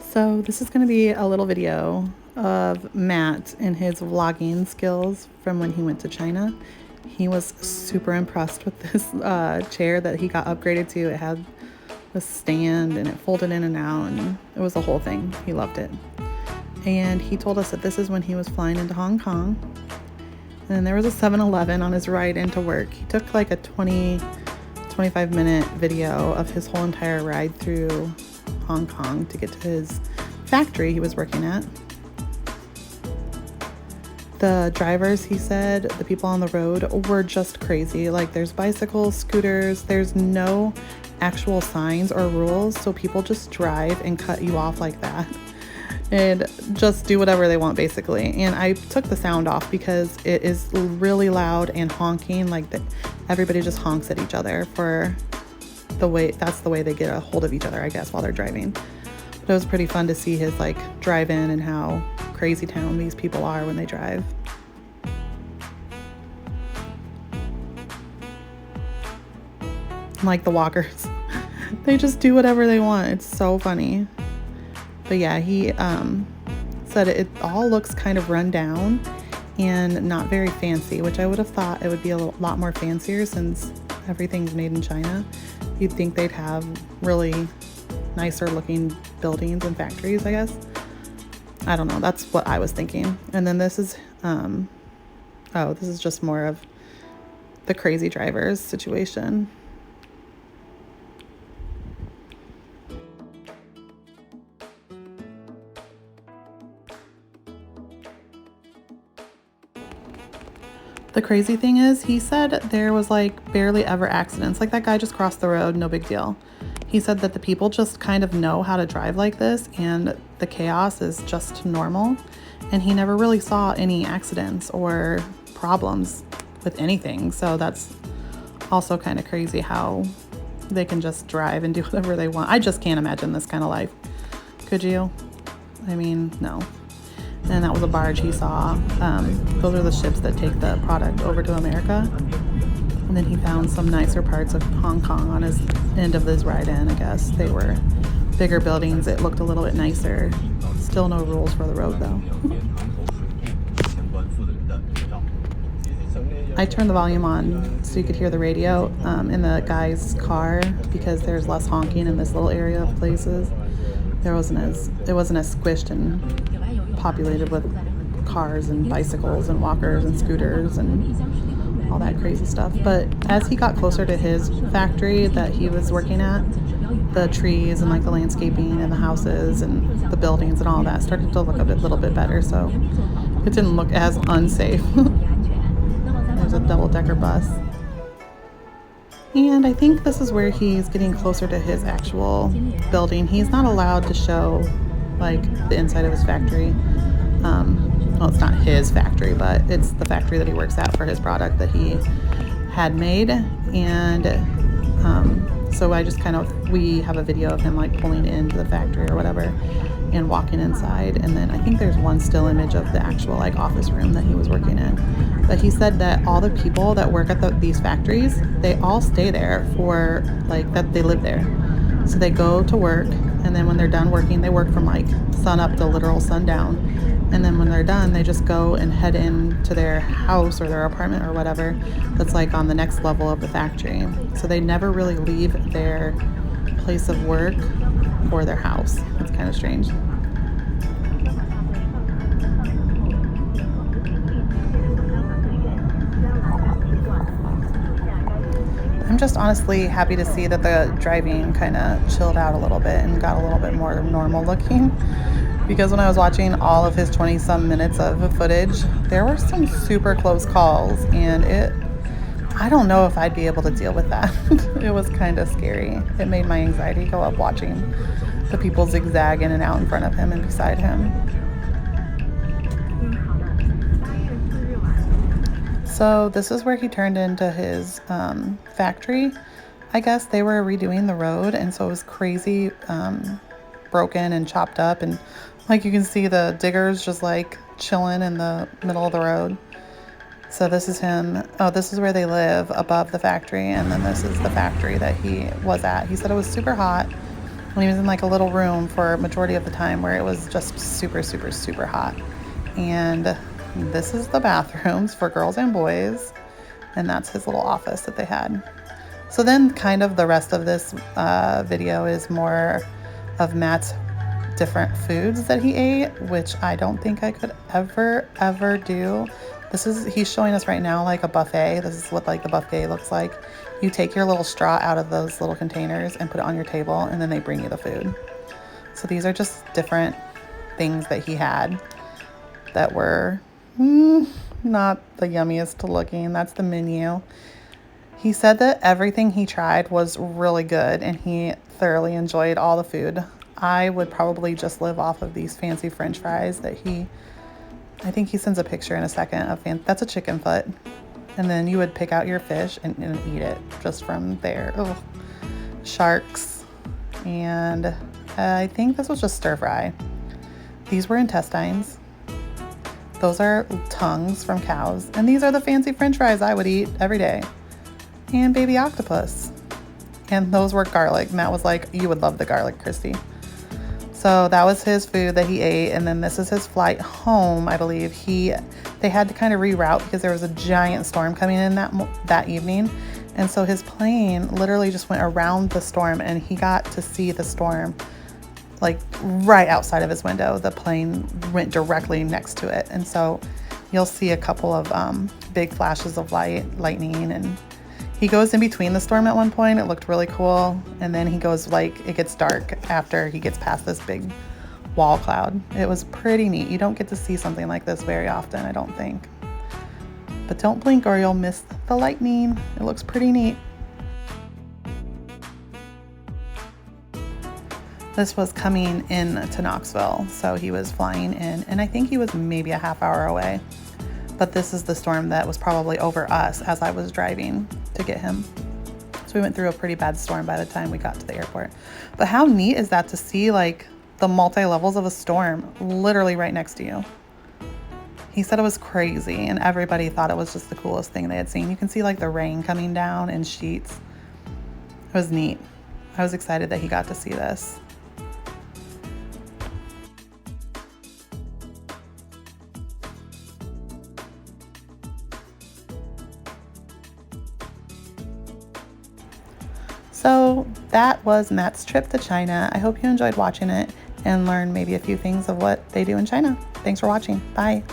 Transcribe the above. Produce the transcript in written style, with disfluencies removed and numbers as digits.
So this is going to be a little video of Matt and his vlogging skills from when he went to China. He was super impressed with this chair that he got upgraded to. It had a stand and it folded in and out, and it was a whole thing. He loved it. And he told us that this is when he was flying into Hong Kong. And then there was a 7-Eleven on his ride into work. He took like a 25-minute video of his whole entire ride through Hong Kong to get to his factory he was working at. The drivers, he said, the people on the road were just crazy. Like, there's bicycles, scooters, there's no actual signs or rules, so people just drive and cut you off like that and just do whatever they want, basically. And I took the sound off because it is really loud and honking. Like, everybody just honks at each other for that's the way they get a hold of each other, I guess, while they're driving. But it was pretty fun to see his drive in and how crazy town these people are when they drive. Like the walkers, they just do whatever they want. It's so funny. But yeah, he said it all looks kind of run down and not very fancy, which I would have thought it would be a lot more fancier since everything's made in China. You'd think they'd have really nicer looking buildings and factories, I guess. I don't know. That's what I was thinking. And then this is, this is just more of the crazy drivers situation. The crazy thing is, he said there was barely ever accidents. Like, that guy just crossed the road, no big deal. He said that the people just kind of know how to drive like this and the chaos is just normal. And he never really saw any accidents or problems with anything. So that's also kind of crazy how they can just drive and do whatever they want. I just can't imagine this kind of life. Could you? I mean, no. And that was a barge he saw. Those are the ships that take the product over to America. And then he found some nicer parts of Hong Kong on his end of his ride in, I guess. They were bigger buildings. It looked a little bit nicer. Still no rules for the road, though. I turned the volume on so you could hear the radio in the guy's car because there's less honking in this little area of places. It wasn't as squished and populated with cars and bicycles and walkers and scooters and all that crazy stuff. But as he got closer to his factory that he was working at, the trees and the landscaping and the houses and the buildings and all that started to look a little bit better, so it didn't look as unsafe. There's a double-decker bus. And I think this is where he's getting closer to his actual building. He's not allowed to show the inside of his factory. Well, it's not his factory, but it's the factory that he works at for his product that he had made. And so I just we have a video of him pulling into the factory or whatever and walking inside. And then I think there's one still image of the actual office room that he was working in. But he said that all the people that work at these factories, they all stay there for that they live there. So they go to work, and then when they're done working, they work from sun up to literal sundown. And then when they're done, they just go and head into their house or their apartment or whatever that's on the next level of the factory. So they never really leave their place of work or their house. It's kind of strange. I'm just honestly happy to see that the driving kind of chilled out a little bit and got a little bit more normal looking. Because when I was watching all of his 20-some minutes of footage, there were some super close calls, and I don't know if I'd be able to deal with that. It was kind of scary. It made my anxiety go up watching the people zigzag in and out in front of him and beside him. So this is where he turned into his factory. I guess they were redoing the road, and so it was crazy broken and chopped up, and you can see the diggers just chilling in the middle of the road. So this is him. Oh, this is where they live above the factory, and then this is the factory that he was at. He said it was super hot when he was in like a little room for a majority of the time where it was just super, super, super hot. And this is the bathrooms for girls and boys. And that's his little office that they had. So then kind of the rest of this video is more of Matt's different foods that he ate, which I don't think I could ever do. He's showing us right now like a buffet. This is what like the buffet looks like. You take your little straw out of those little containers and put it on your table, and then they bring you the food. So these are just different things that he had that were not the yummiest looking. That's the menu. He said that everything he tried was really good and he thoroughly enjoyed all the food. I would probably just live off of these fancy French fries that I think he sends a picture in a second of that's a chicken foot. And then you would pick out your fish and eat it just from there. Ugh. Sharks. And I think this was just stir fry. These were intestines. Those are tongues from cows. And these are the fancy French fries I would eat every day. And baby octopus. And those were garlic. Matt was like, you would love the garlic, Christy. So that was his food that he ate. And then this is his flight home, I believe. They had to kind of reroute because there was a giant storm coming in that evening. And so his plane literally just went around the storm and he got to see the storm like right outside of his window. The plane went directly next to it. And so you'll see a couple of big flashes of lightning, and he goes in between the storm at one point. It looked really cool. And then he goes it gets dark after he gets past this big wall cloud. It was pretty neat. You don't get to see something like this very often, I don't think. But don't blink or you'll miss the lightning. It looks pretty neat. This was coming in to Knoxville, so he was flying in, and I think he was maybe a half hour away. But this is the storm that was probably over us as I was driving to get him. So we went through a pretty bad storm by the time we got to the airport. But how neat is that to see like the multi-levels of a storm literally right next to you? He said it was crazy, and everybody thought it was just the coolest thing they had seen. You can see like the rain coming down in sheets. It was neat. I was excited that he got to see this. So that was Matt's trip to China. I hope you enjoyed watching it and learned maybe a few things of what they do in China. Thanks for watching. Bye.